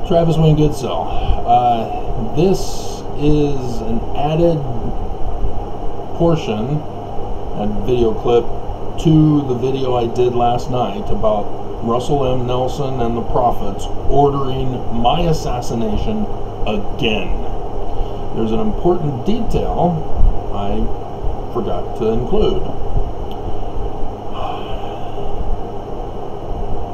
Travis Wayne Goodsell. This is an added portion and video clip to the video I did last night about Russell M. Nelson and the Prophets ordering my assassination again. There's an important detail I forgot to include.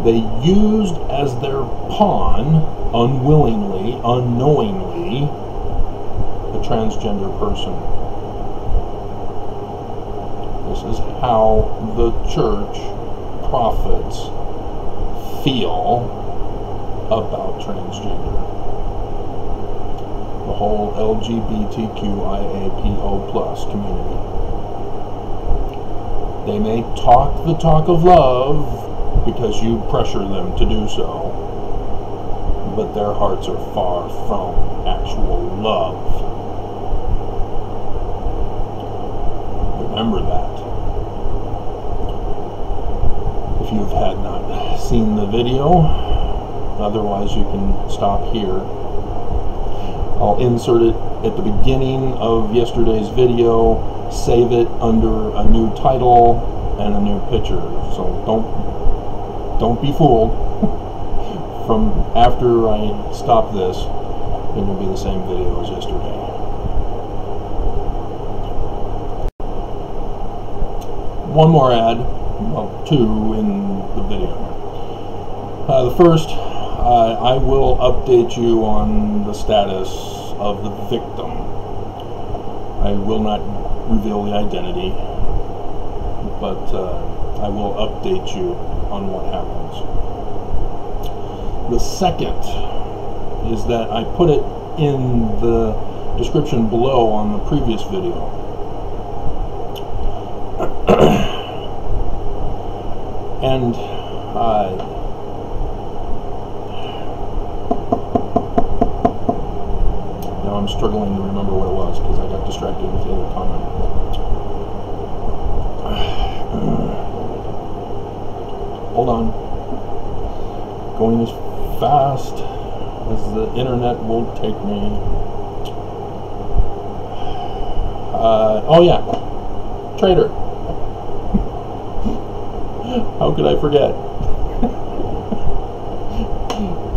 They used as their pawn, unwillingly, unknowingly, a transgender person. This is how the church prophets feel about transgender. The whole LGBTQIAPO+ community. They may talk the talk of love because you pressure them to do so, but their hearts are far from actual love. Remember that. If you have not seen the video, otherwise you can stop here. I'll insert it at the beginning of yesterday's video, save it under a new title and a new picture, so don't be fooled. From after I stop this, it will be the same video as yesterday. One more ad, well, two in the video. The first, I will update you on the status of the victim. I will not reveal the identity, but I will update you on what happens. The second is that I put it in the description below on the previous video. And now I'm struggling to remember what it was because I got distracted with the other comment. Hold on. Going as fast as the internet will take me. Oh yeah, Traitor. How could I forget?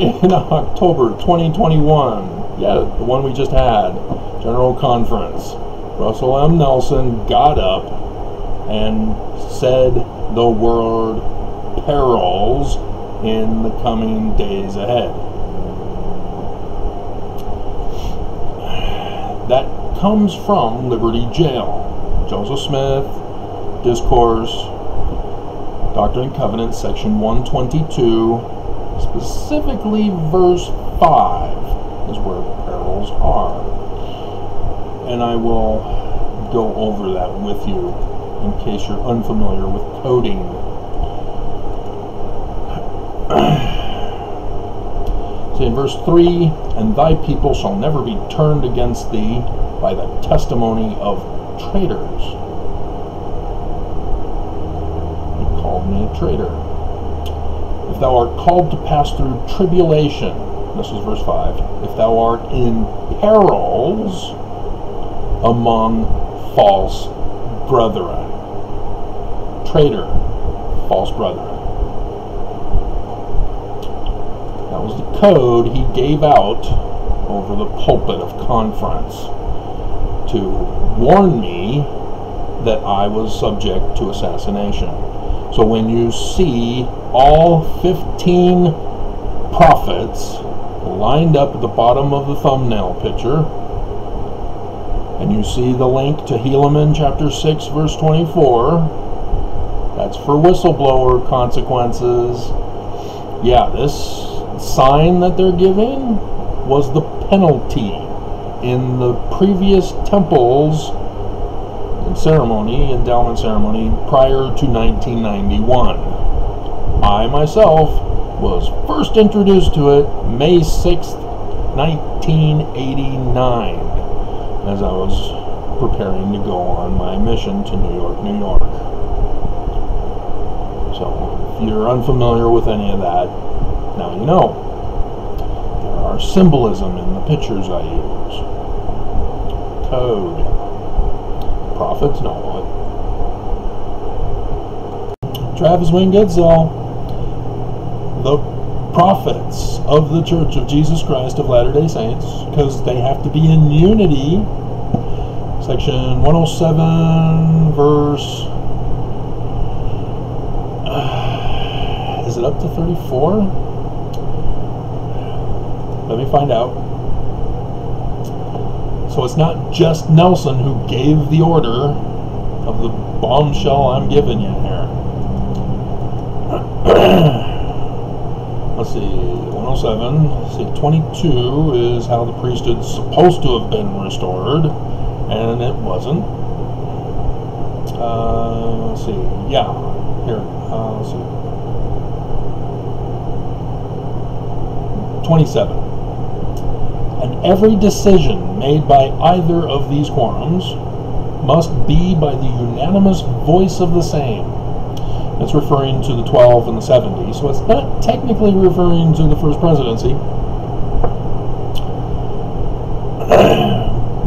In October 2021, yeah, the one we just had, General Conference, Russell M. Nelson got up and said the word perils in the coming days ahead. That comes from Liberty Jail. Joseph Smith, Discourse, Doctrine and Covenants, section 122, specifically verse 5 is where the perils are. And I will go over that with you in case you're unfamiliar with coding. So in verse 3, and thy people shall never be turned against thee by the testimony of traitors. He called me a traitor. If thou art called to pass through tribulation, this is verse 5, if thou art in perils among false brethren. Traitor, false brethren. That was the code he gave out over the pulpit of conference to warn me that I was subject to assassination. So when you see all 15 prophets lined up at the bottom of the thumbnail picture, and you see the link to Helaman chapter 6 verse 24, that's for whistleblower consequences. Yeah, this sign that they're giving was the penalty in the previous temples and ceremony, endowment ceremony, prior to 1991. I myself was first introduced to it May 6th, 1989, as I was preparing to go on my mission to New York, New York. So, if you're unfamiliar with any of that, now you know. There are symbolism in the pictures I use. Code. Prophets know it. Travis Wingoodsell. The prophets of the Church of Jesus Christ of Latter-day Saints, because they have to be in unity. Section 107, verse... is it up to 34? Let me find out. So it's not just Nelson who gave the order of the bombshell I'm giving you here. Let's see, 107. Let's see, 22 is how the priesthood's supposed to have been restored, and it wasn't. Let's see, yeah, here, let's see. 27. And every decision made by either of these quorums must be by the unanimous voice of the same. It's referring to the 12 and the 70, so it's not technically referring to the first presidency.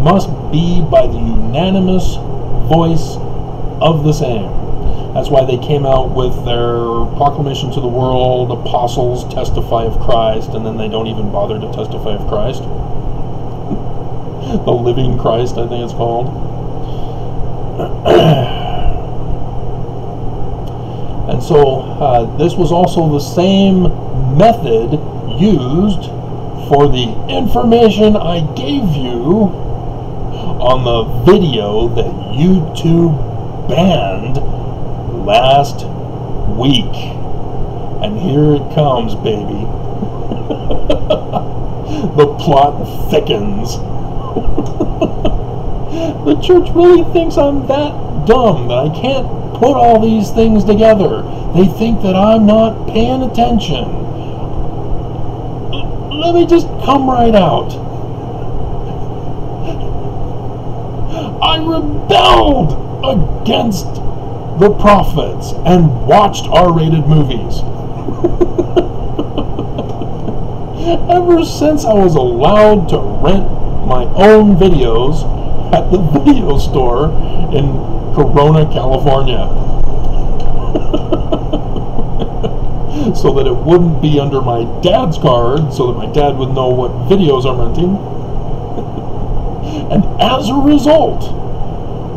Must be by the unanimous voice of the same. That's why they came out with their proclamation to the world, apostles testify of Christ, and then they don't even bother to testify of Christ. The living Christ, I think it's called. And so this was also the same method used for the information I gave you on the video that YouTube banned last week. And here it comes, baby. The plot thickens. The church really thinks I'm that dumb that I can't put all these things together. They think that I'm not paying attention. Let me just come right out. I rebelled against the prophets and watched R-rated movies. Ever since I was allowed to rent my own videos at the video store in Corona, California. So that it wouldn't be under my dad's card, so that my dad would know what videos I'm renting. And as a result,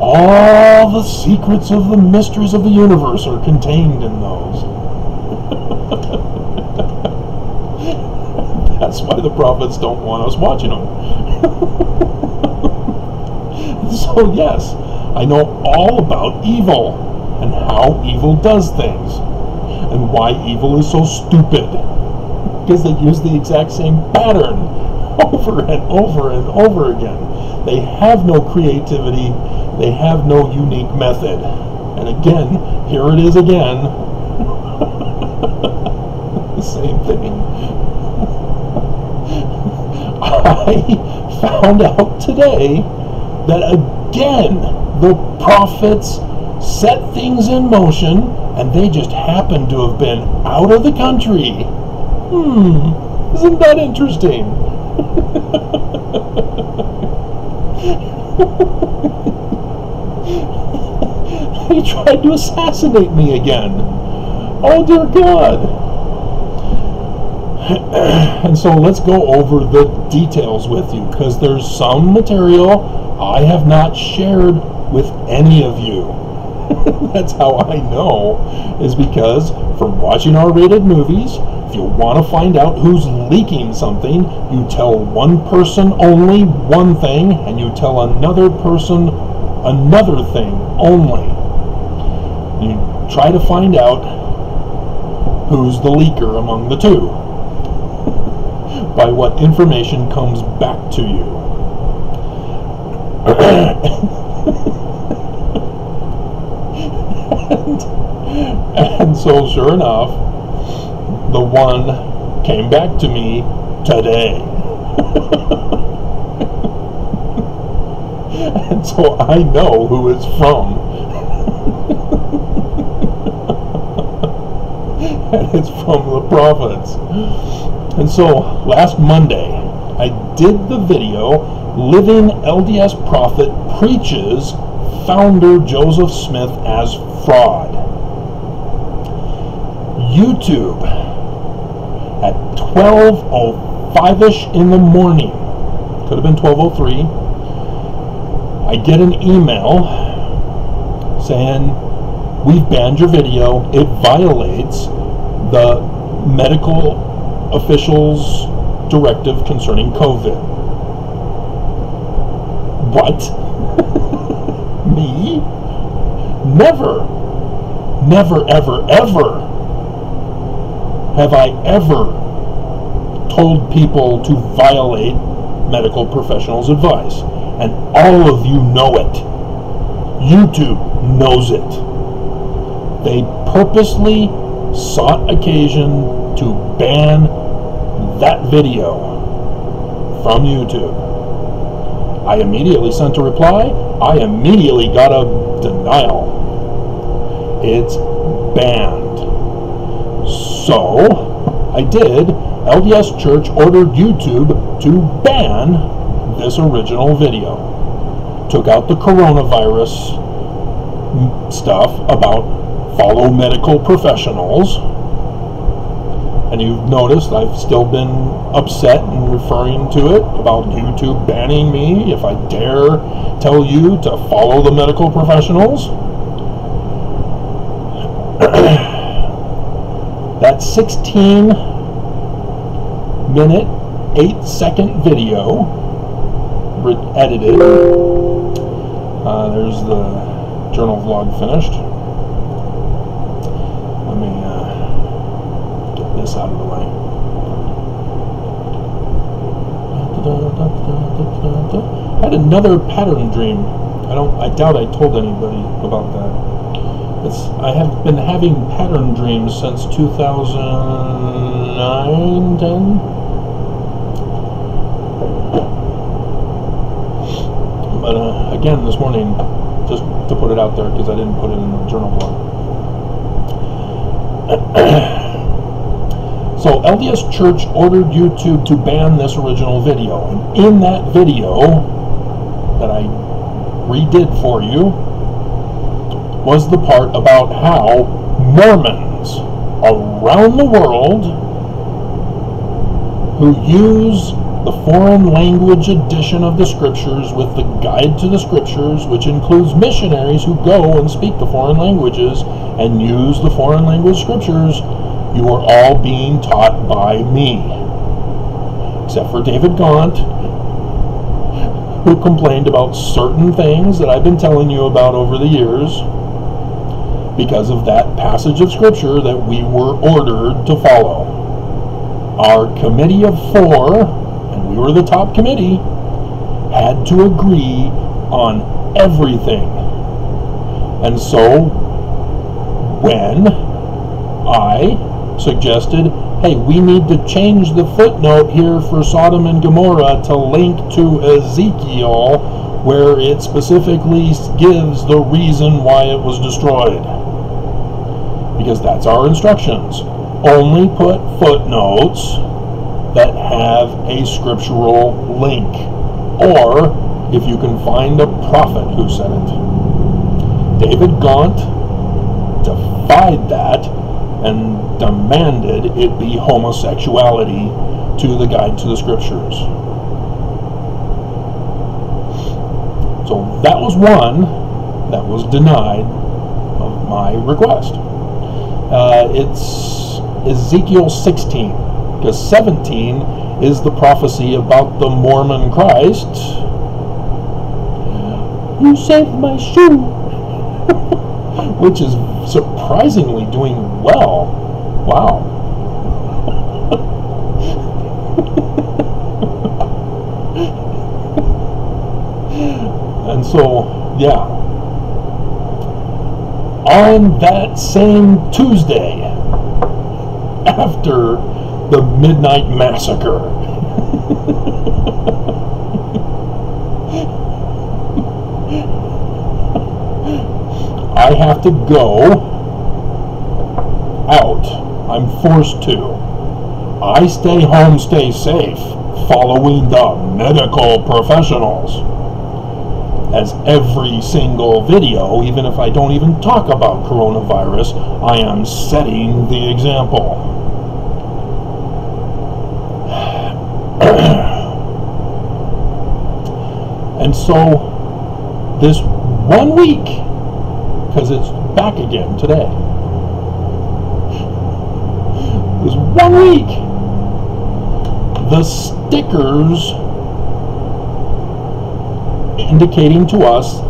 all the secrets of the mysteries of the universe are contained in those. That's why the prophets don't want us watching them. So yes, I know all about evil and how evil does things and why evil is so stupid, because they use the exact same pattern over and over and over again. They have no creativity, they have no unique method. And again, here it is again. The same thing. I found out today that again, the prophets set things in motion and they just happen to have been out of the country. Isn't that interesting? He tried to assassinate me again. Oh dear God. And so let's go over the details with you, because there's some material I have not shared with any of you. That's how I know, is because from watching R-rated movies, if you want to find out who's leaking something, you tell one person only one thing, and you tell another person another thing only. You try to find out who's the leaker among the two by what information comes back to you. And so sure enough, the one came back to me today. And so I know who it's from. And it's from the prophets. And so last Monday, I did the video, Living LDS Prophet Preaches Founder Joseph Smith as Fraud. YouTube, at 12:05-ish in the morning, could have been 12:03, I get an email saying, we've banned your video, it violates the medical officials' directive concerning COVID. What? Me? Never, ever, ever have I ever told people to violate medical professionals' advice. And all of you know it. YouTube knows it. They purposely sought occasion to ban that video from YouTube. I immediately sent a reply. I immediately got a denial. It's banned. So, I did. LDS Church ordered YouTube to ban this original video. Took out the coronavirus stuff about follow medical professionals. And you've noticed I've still been upset and referring to it about YouTube banning me if I dare tell you to follow the medical professionals. That 16-minute, 8-second video, edited. There's the journal vlog finished. Let me get this out of the way. I had another pattern dream. I doubt I told anybody about that. I have been having pattern dreams since 2009, 10. But again, this morning, just to put it out there, because I didn't put it in the journal blog. So LDS Church ordered YouTube to ban this original video. And in that video that I redid for you was the part about how Mormons around the world who use the foreign language edition of the scriptures with the guide to the scriptures, which includes missionaries who go and speak the foreign languages and use the foreign language scriptures, you are all being taught by me. Except for David Gaunt, who complained about certain things that I've been telling you about over the years because of that passage of scripture that we were ordered to follow. Our committee of 4, and we were the top committee, had to agree on everything. And so when I suggested, hey, we need to change the footnote here for Sodom and Gomorrah to link to Ezekiel, where it specifically gives the reason why it was destroyed. Because that's our instructions. Only put footnotes that have a scriptural link, or if you can find a prophet who said it. David Gaunt defied that and demanded it be homosexuality to the guide to the scriptures. So that was one that was denied of my request. It's Ezekiel 16, because 17 is the prophecy about the Mormon Christ. You saved my shoe, which is surprisingly doing well. Wow. And so, yeah. On that same Tuesday, after the Midnight Massacre, I have to go out. I'm forced to. I stay home, stay safe following the medical professionals. As every single video, even if I don't even talk about coronavirus, I am setting the example. And so, this 1 week, because it's back again today, this 1 week, the stickers indicating to us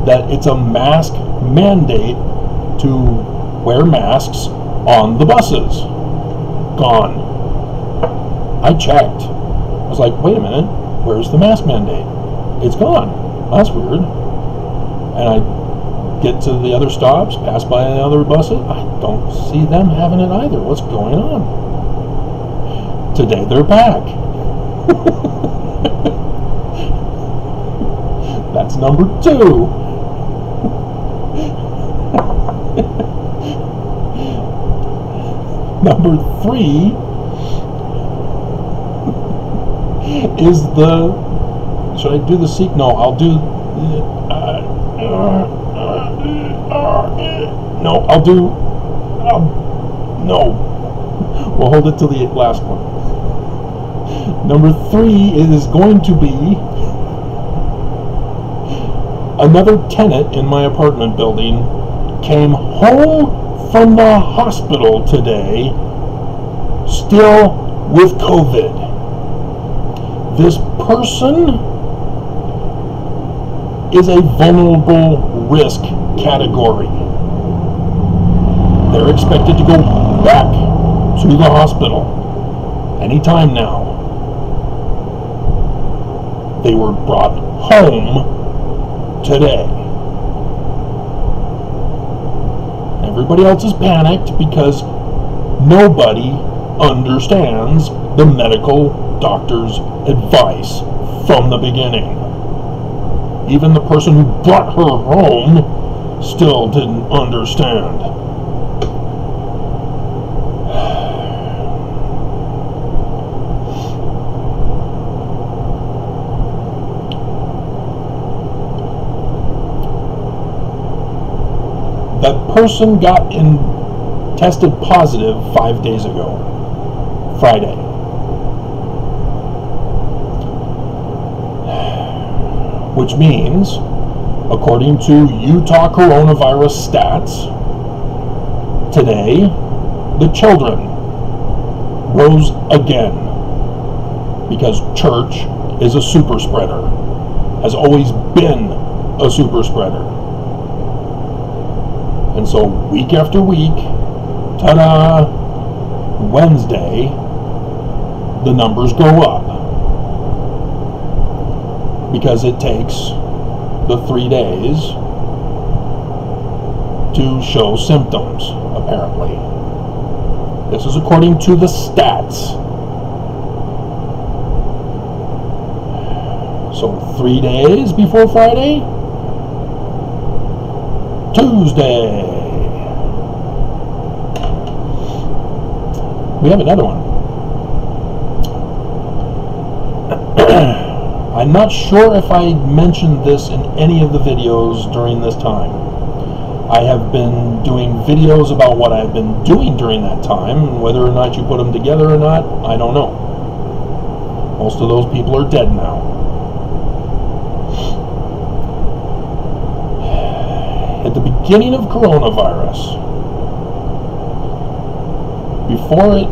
that it's a mask mandate to wear masks on the buses. Gone. I checked. I was like, wait a minute, where's the mask mandate? It's gone. That's weird. And I get to the other stops, pass by the other buses, I don't see them having it either. What's going on? Today they're back. That's number 2. Number 3 is the... Should I do the seek? No, I'll do... no, I'll do... no. We'll hold it to the last one. Number 3 is going to be... Another tenant in my apartment building came home from the hospital today, still with COVID. This person is a vulnerable risk category. They're expected to go back to the hospital anytime now. They were brought home today. Everybody else is panicked because nobody understands the medical doctor's advice from the beginning. Even the person who brought her home still didn't understand. That person got tested positive 5 days ago, Friday. Which means, according to Utah coronavirus stats, today, the children rose again because church is a super spreader, has always been a super spreader. And so week after week, ta-da, Wednesday, the numbers go up. Because it takes the 3 days to show symptoms, apparently. This is according to the stats. So 3 days before Friday, Tuesday. We have another one. I'm not sure if I mentioned this in any of the videos during this time. I have been doing videos about what I've been doing during that time. Whether or not you put them together or not, I don't know. Most of those people are dead now. At the beginning of coronavirus, before it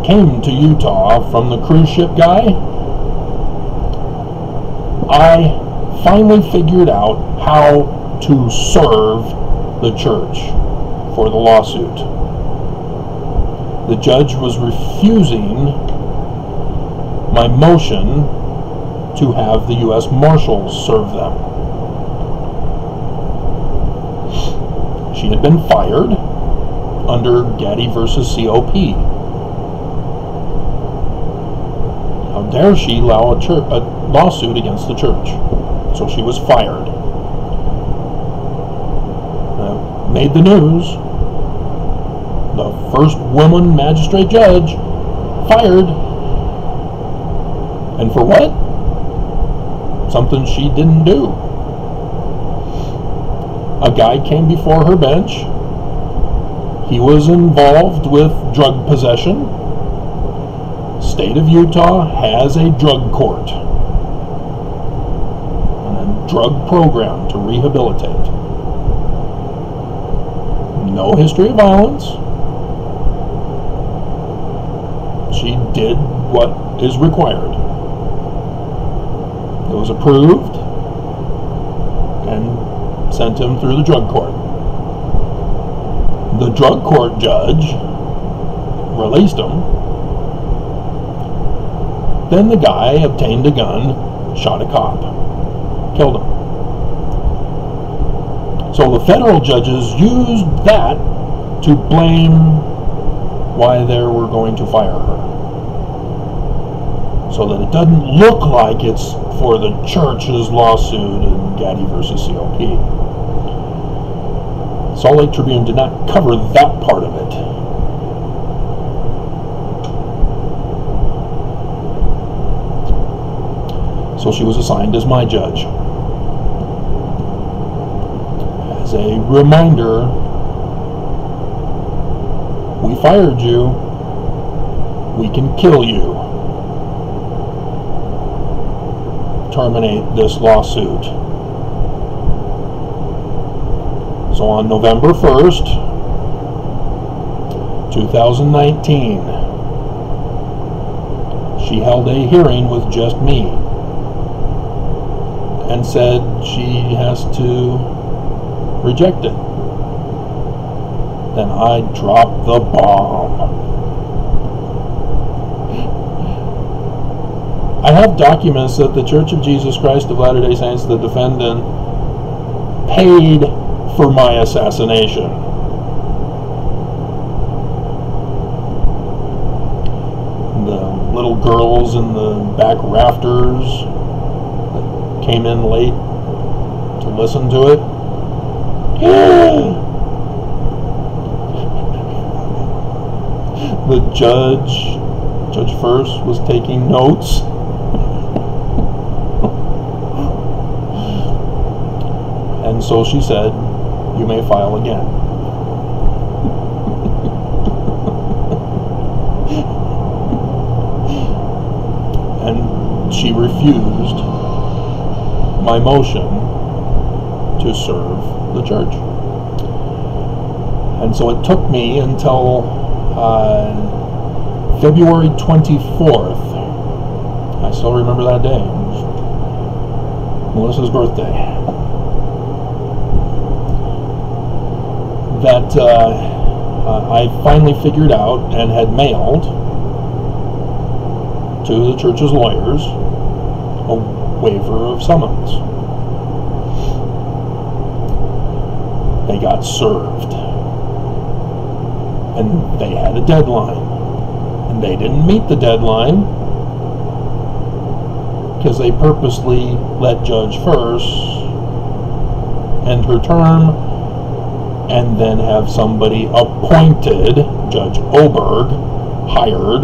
came to Utah from the cruise ship guy, I finally figured out how to serve the church for the lawsuit. The judge was refusing my motion to have the U.S. Marshals serve them. She had been fired under Gaddy versus COP. How dare she allow a lawsuit against the church? So she was fired. Made the news. The first woman magistrate judge fired. And for what? Something she didn't do. A guy came before her bench. He was involved with drug possession. State of Utah has a drug court and a drug program to rehabilitate. No history of violence. She did what is required. It was approved and sent him through the drug court. The drug court judge released him. Then the guy obtained a gun, shot a cop, killed him. So the federal judges used that to blame why they were going to fire her. So that it doesn't look like it's for the church's lawsuit in Gaddy versus COP. Salt Lake Tribune did not cover that part of it. So she was assigned as my judge. As a reminder, we fired you, we can kill you. Terminate this lawsuit. So on November 1st, 2019, she held a hearing with just me and said she has to reject it. Then I dropped the bomb. I have documents that the Church of Jesus Christ of Latter-day Saints, the defendant, paid for my assassination. The little girls in the back rafters that came in late to listen to it. The Judge First, was taking notes. And so she said, you may file again. And she refused my motion to serve the church. And so it took me until February 24th. I still remember that day. It was Melissa's birthday. That I finally figured out and had mailed to the church's lawyers a waiver of summons. They got served. And they had a deadline. And they didn't meet the deadline because they purposely let Judge First end her term and then have somebody appointed, Judge Oberg, hired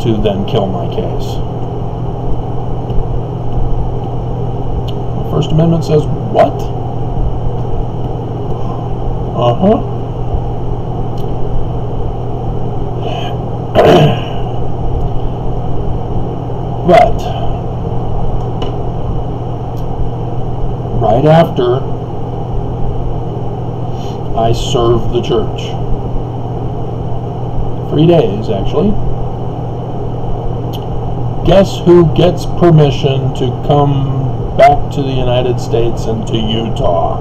to then kill my case. The First Amendment says what? But right after I served the church, 3 days actually, guess who gets permission to come back to the United States and to Utah?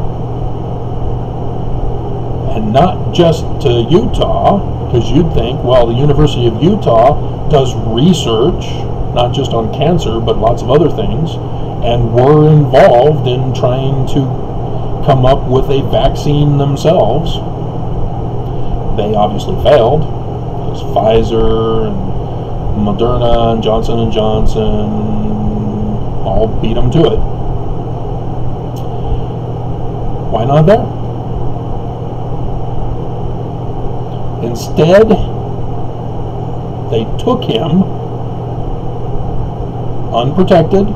And not just to Utah, because you'd think, well, the University of Utah does research, not just on cancer, but lots of other things, and were involved in trying to come up with a vaccine themselves. They obviously failed, because Pfizer and Moderna and Johnson & Johnson all beat them to it. Why not there? Instead, they took him unprotected,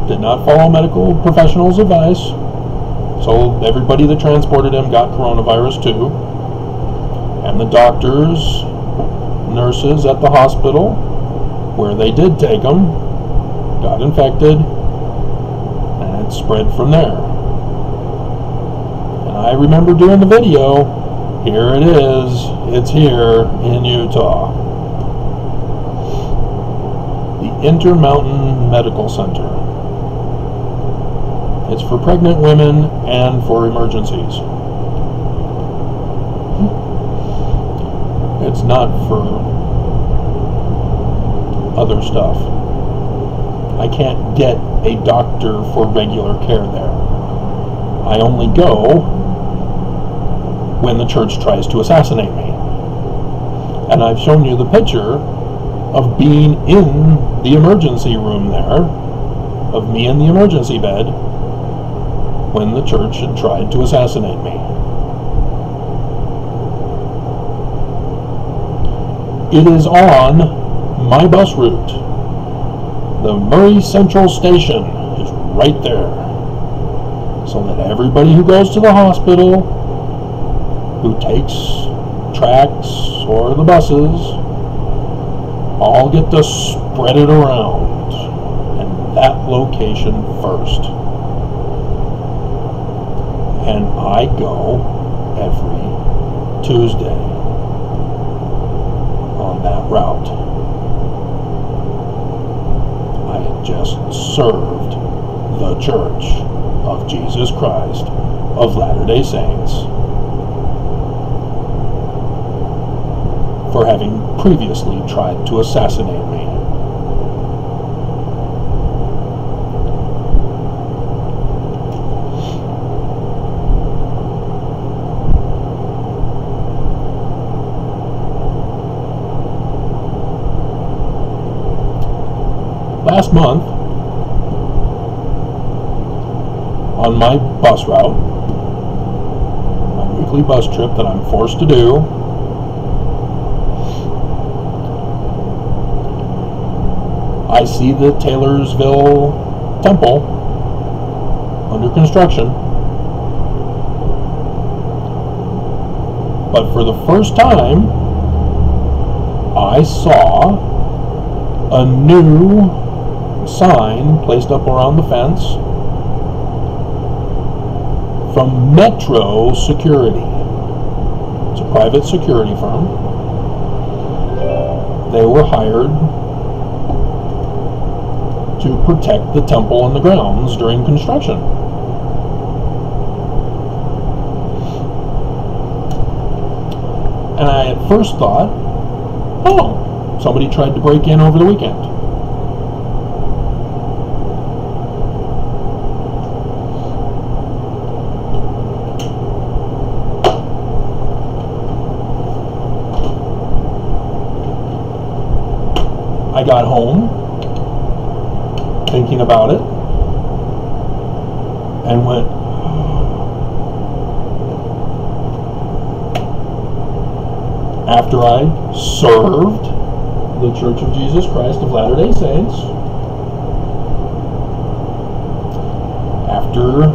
did not follow medical professionals' advice, so everybody that transported him got coronavirus too, and the doctors, nurses at the hospital where they did take him got infected, and it spread from there. And I remember doing the video. Here it is. It's here in Utah. The Intermountain Medical Center. It's for pregnant women and for emergencies. It's not for other stuff. I can't get a doctor for regular care there. I only go when the church tries to assassinate me. And I've shown you the picture of being in the emergency room there, of me in the emergency bed, when the church had tried to assassinate me. It is on my bus route. The Murray Central Station is right there. So that everybody who goes to the hospital, who takes tracks or the buses, all get to spread it around. And that location first. And I go every Tuesday on that route. I had just served the Church of Jesus Christ of Latter-day Saints for having previously tried to assassinate me. Last month, on my bus route, my weekly bus trip that I'm forced to do, I see the Taylorsville Temple under construction. But for the first time, I saw a new sign placed up around the fence from Metro Security. It's a private security firm. They were hired to protect the temple and the grounds during construction. And I at first thought, oh, somebody tried to break in over the weekend. I got home thinking about it and went, after I served the Church of Jesus Christ of Latter-day Saints, after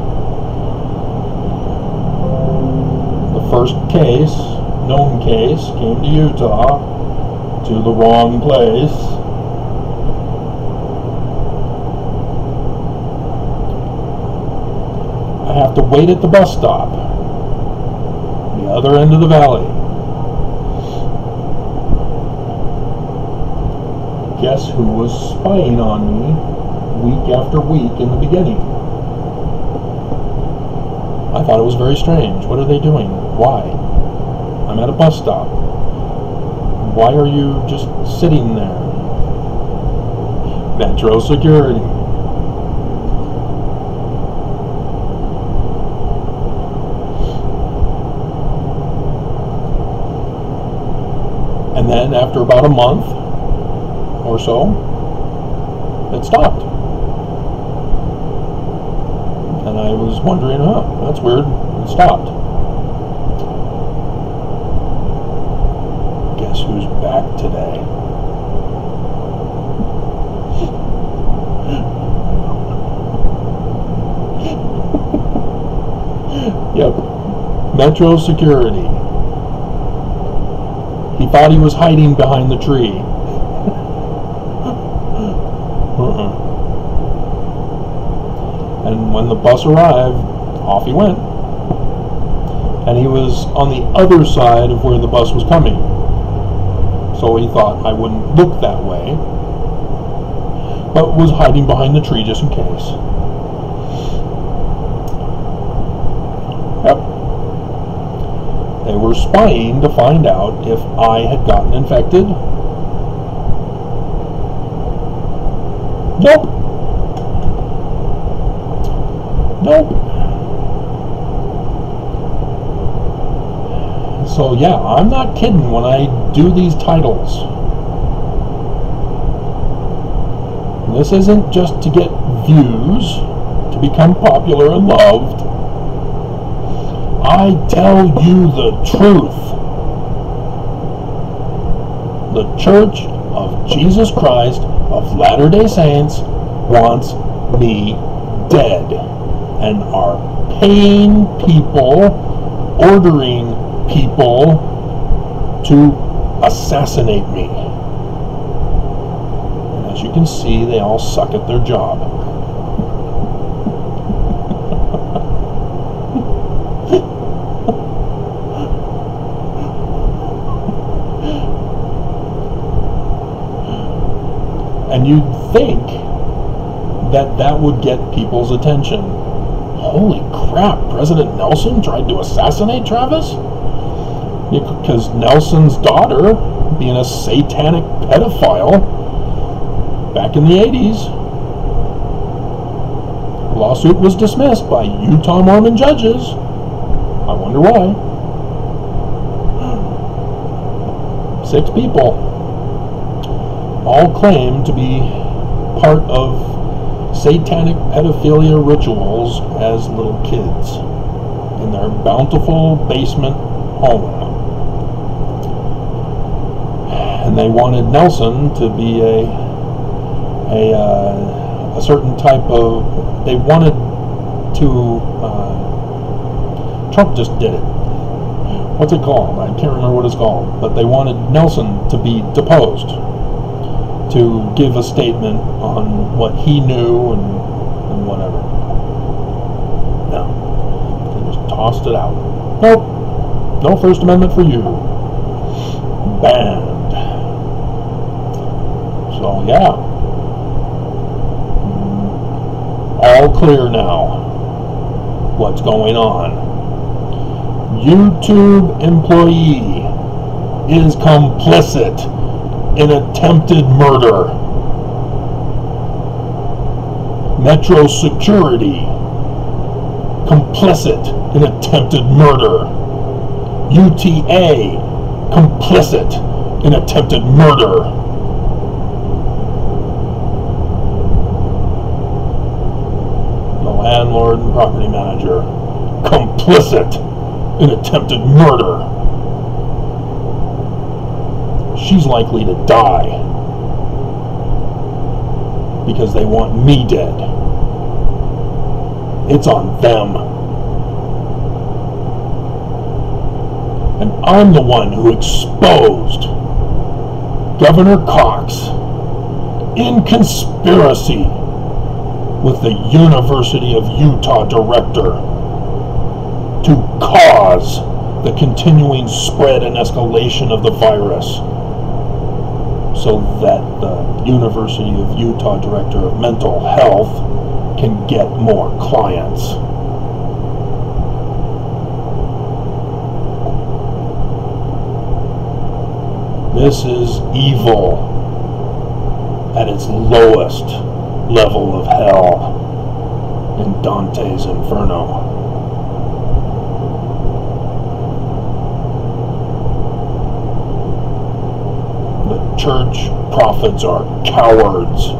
the first case, known case, came to Utah, to the wrong place, I have to wait at the bus stop, the other end of the valley. Guess who was spying on me week after week in the beginning? I thought it was very strange. What are they doing? Why? I'm at a bus stop. Why are you just sitting there? Metro Security. And then after about a month or so, it stopped. And I was wondering, oh, that's weird, it stopped. Guess who's back today? Yep. Metro security. He thought he was hiding behind the tree. And when the bus arrived, off he went. And he was on the other side of where the bus was coming. So he thought I wouldn't look that way, but was hiding behind the tree just in case. Yep. They were spying to find out if I had gotten infected. Nope. Nope. So yeah, I'm not kidding when I do these titles. This isn't just to get views, to become popular and loved. I tell you the truth. The Church of Jesus Christ of Latter-day Saints wants me dead and are paying people, ordering people to assassinate me. And as you can see, they all suck at their job. And you'd think that that would get people's attention. Holy crap, President Nelson tried to assassinate Travis? Because Nelson's daughter, being a satanic pedophile back in the 80s, the lawsuit was dismissed by Utah Mormon judges. I wonder why. 6 people all claim to be part of satanic pedophilia rituals as little kids in their bountiful basement home. And they wanted Nelson to be a certain type of, they wanted to, Trump just did it. What's it called? I can't remember what it's called. But they wanted Nelson to be deposed, to give a statement on what he knew and whatever. No. They just tossed it out. Nope. No First Amendment for you. Banned. So, yeah. All clear now. What's going on? YouTube employee is complicit in attempted murder. Metro security complicit in attempted murder. UTA complicit in attempted murder. The landlord and property manager complicit in attempted murder. She's likely to die because they want me dead. It's on them. And I'm the one who exposed Governor Cox in conspiracy with the University of Utah director to cause the continuing spread and escalation of the virus, so that the University of Utah Director of Mental Health can get more clients. This is evil at its lowest level of hell in Dante's Inferno. Church prophets are cowards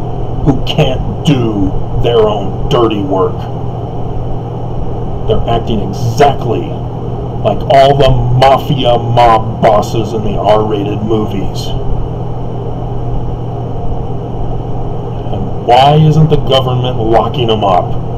who can't do their own dirty work. They're acting exactly like all the mafia mob bosses in the R-rated movies. Why isn't the government locking them up?